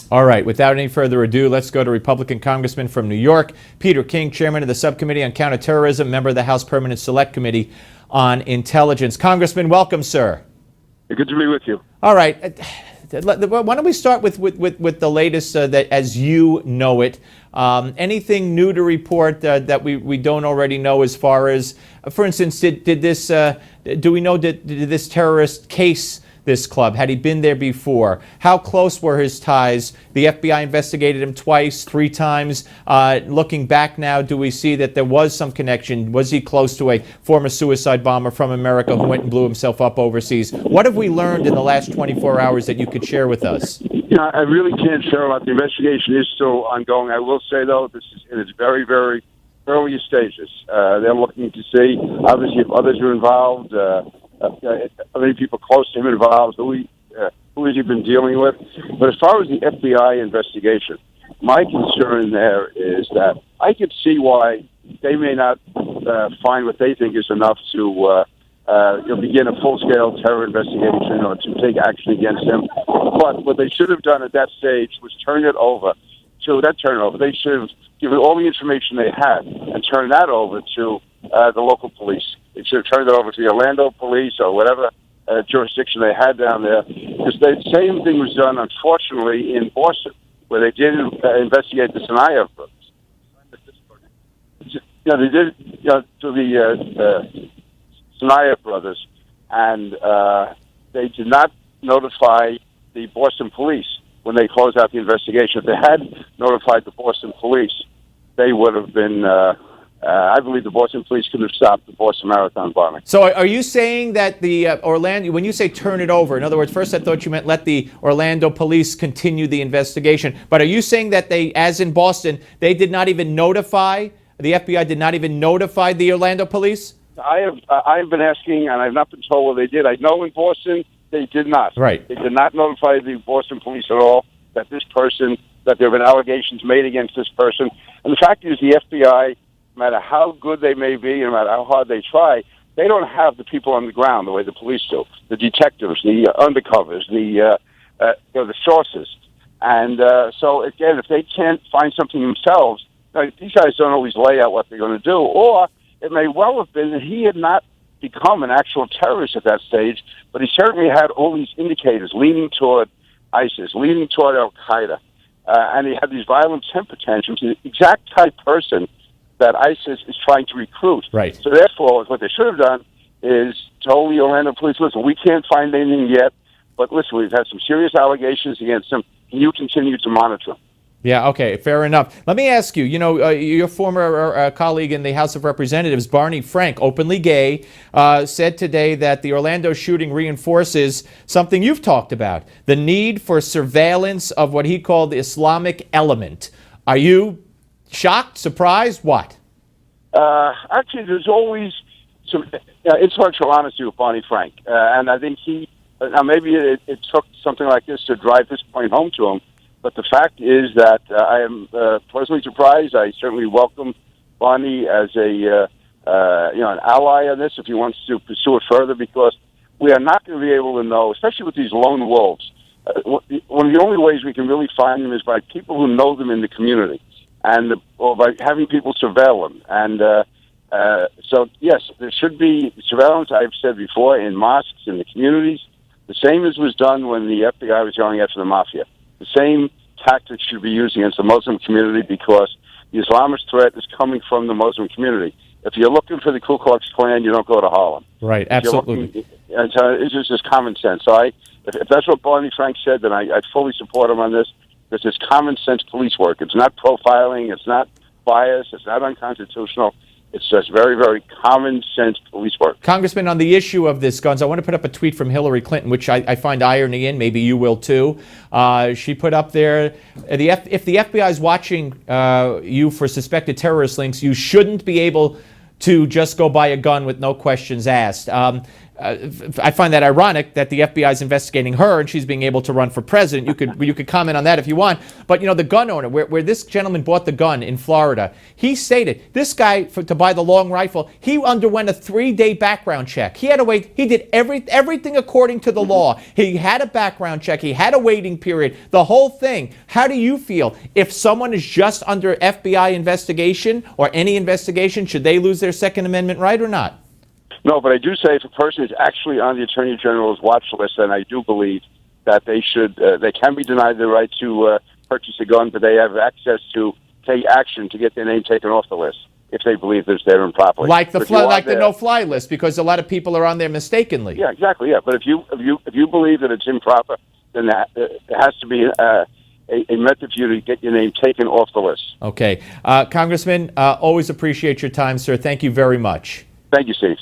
All right, without any further ado, let's go to Republican Congressman from New York, Peter King, chairman of the Subcommittee on Counterterrorism, member of the House Permanent Select Committee on Intelligence. Congressman, welcome, sir. Good to be with you. All right. Why don't we start with the latest that as you know it? Anything new to report that we don't already know as far as, for instance, did this terrorist case this club? Had he been there before? How close were his ties? The FBI investigated him twice, 3 times. Looking back now, do we see that there was some connection? Was he close to a former suicide bomber from America who went and blew himself up overseas? What have we learned in the last 24 hours that you could share with us? Yeah, I really can't share a lot. The investigation is still ongoing. I will say, though, this is in its very, very early stages. They're looking to see, obviously, if others are involved, are many people close to him involved, who has he been dealing with. But as far as the FBI investigation, my concern there is that I could see why they may not find what they think is enough to begin a full-scale terror investigation or to take action against him. But what they should have done at that stage was turn it over. They should have given all the information they had and turned that over to the local police. They should have turned it over to the Orlando police or whatever jurisdiction they had down there. Because the same thing was done, unfortunately, in Boston, where they did investigate the Tsarnaev brothers. They did to the Tsarnaev brothers, and they did not notify the Boston police when they closed out the investigation. If they had notified the Boston police, they would have been, I believe the Boston police could have stopped the Boston Marathon bombing. So are you saying that the Orlando, when you say turn it over, in other words, first I thought you meant let the Orlando police continue the investigation, but are you saying that they, as in Boston, they did not even notify, the FBI did not even notify the Orlando police? I have been asking, and I've not been told what they did. I know in Boston, they did not. Right. They did not notify the Boston police at all that that there have been allegations made against this person. And the fact is, the FBI, no matter how good they may be, no matter how hard they try, they don't have the people on the ground the way the police do. The detectives, the undercovers, the sources. And so, again, if they can't find something themselves, these guys don't always lay out what they're going to do. Or it may well have been that he had not become an actual terrorist at that stage, but he certainly had all these indicators leaning toward ISIS, leaning toward Al-Qaeda, and he had these violent temper tantrums, the exact type person that ISIS is trying to recruit. Right. So therefore, what they should have done is told the Orlando police, listen, we can't find anything yet, but listen, we've had some serious allegations against him. Can you continue to monitor him? Yeah, okay, fair enough. Let me ask you, your former colleague in the House of Representatives, Barney Frank, openly gay, said today that the Orlando shooting reinforces something you've talked about, the need for surveillance of what he called the Islamic element. Are you shocked, surprised, what? Actually, there's always some intellectual honesty with Barney Frank, and I think maybe it took something like this to drive this point home to him. But the fact is that I am pleasantly surprised. I certainly welcome Barney as an ally on this if he wants to pursue it further, because we are not going to be able to know, especially with these lone wolves. One of the only ways we can really find them is by people who know them in the community, or by having people surveil them. And so, yes, there should be surveillance. I've said before, in mosques, in the communities, the same as was done when the FBI was going after the mafia. The same tactics should be used against the Muslim community, because the Islamist threat is coming from the Muslim community. If you're looking for the Ku Klux Klan, you don't go to Harlem. Right, absolutely. And so it's just common sense. So if that's what Barney Frank said, then I'd fully support him on this, because it's common sense police work. It's not profiling. It's not bias. It's not unconstitutional. It's just very, very common sense police work. Congressman, on the issue of this guns, I want to put up a tweet from Hillary Clinton, which I find irony in. Maybe you will too. She put up there, if the FBI is watching you for suspected terrorist links, you shouldn't be able to just go buy a gun with no questions asked. I find that ironic that the FBI is investigating her and she's being able to run for president. You could comment on that if you want. But, you know, the gun owner, where this gentleman bought the gun in Florida, he stated, this guy, to buy the long rifle, he underwent a 3-day background check. He had to wait. He did everything according to the law. He had a background check. He had a waiting period, the whole thing. How do you feel? If someone is just under FBI investigation or any investigation, should they lose their Second Amendment right or not? No, but I do say if a person is actually on the Attorney General's watch list, then I do believe that they can be denied the right to purchase a gun, but they have access to take action to get their name taken off the list if they believe it's there improperly. Like the no-fly list, because a lot of people are on there mistakenly. Yeah, exactly. Yeah, but if you believe that it's improper, then there has to be a method for you to get your name taken off the list. Okay, Congressman, always appreciate your time, sir. Thank you very much. Thank you, Steve.